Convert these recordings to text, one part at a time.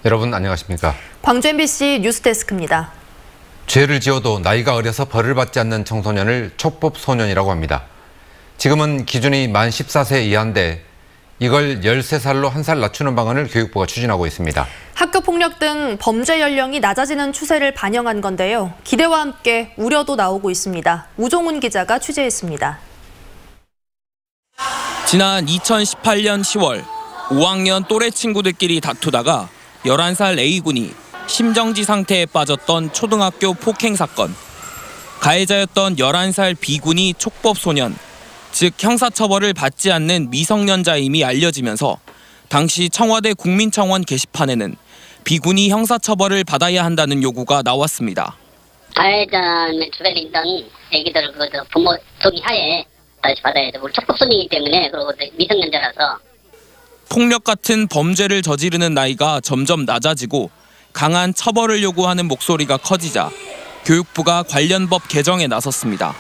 여러분 안녕하십니까? 광주 MBC 뉴스데스크입니다. 죄를 지어도 나이가 어려서 벌을 받지 않는 청소년을 촉법소년이라고 합니다. 지금은 기준이 만 14세 이하인데 이걸 13살로 1살 낮추는 방안을 교육부가 추진하고 있습니다. 학교폭력 등 범죄 연령이 낮아지는 추세를 반영한 건데요. 기대와 함께 우려도 나오고 있습니다. 우종훈 기자가 취재했습니다. 지난 2018년 10월 5학년 또래 친구들끼리 다투다가 11살 A군이 심정지 상태에 빠졌던 초등학교 폭행 사건. 가해자였던 11살 B군이 촉법소년, 즉 형사처벌을 받지 않는 미성년자임이 알려지면서 당시 청와대 국민청원 게시판에는 B군이 형사처벌을 받아야 한다는 요구가 나왔습니다. 가해자의 주변에 있던 애기들 부모 동의하에 다시 받아야 돼. 우리 촉법소년이기 때문에 그리고 미성년자라서. 폭력 같은 범죄를 저지르는 나이가 점점 낮아지고 강한 처벌을 요구하는 목소리가 커지자 교육부가 관련 법 개정에 나섰습니다.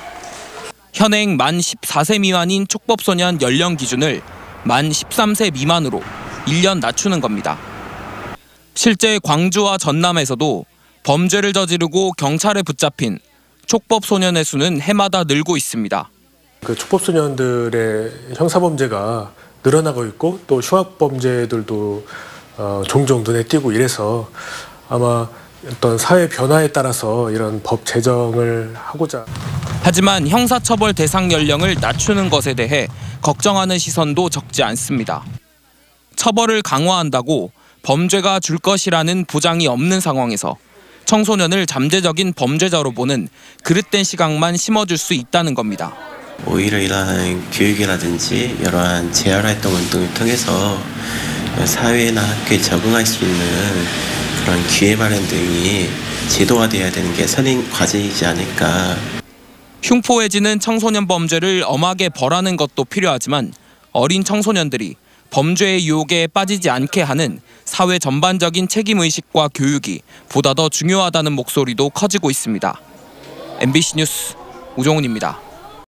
현행 만 14세 미만인 촉법소년 연령 기준을 만 13세 미만으로 1년 낮추는 겁니다. 실제 광주와 전남에서도 범죄를 저지르고 경찰에 붙잡힌 촉법소년의 수는 해마다 늘고 있습니다. 그 촉법소년들의 형사범죄가 늘어나고 있고 또 흉악범죄들도 종종 눈에 띄고 이래서 아마 어떤 사회 변화에 따라서 이런 법 제정을 하고자. 하지만 형사처벌 대상 연령을 낮추는 것에 대해 걱정하는 시선도 적지 않습니다. 처벌을 강화한다고 범죄가 줄 것이라는 보장이 없는 상황에서 청소년을 잠재적인 범죄자로 보는 그릇된 시각만 심어줄 수 있다는 겁니다. 오히려 이러한 교육이라든지 여러한 재활활동 등을 통해서 사회나 학교에 적응할 수 있는 그런 기회 마련 등이 제도화되어야 되는 게 선행 과제이지 않을까. 흉포해지는 청소년 범죄를 엄하게 벌하는 것도 필요하지만 어린 청소년들이 범죄의 유혹에 빠지지 않게 하는 사회 전반적인 책임의식과 교육이 보다 더 중요하다는 목소리도 커지고 있습니다. MBC 뉴스 우종훈입니다.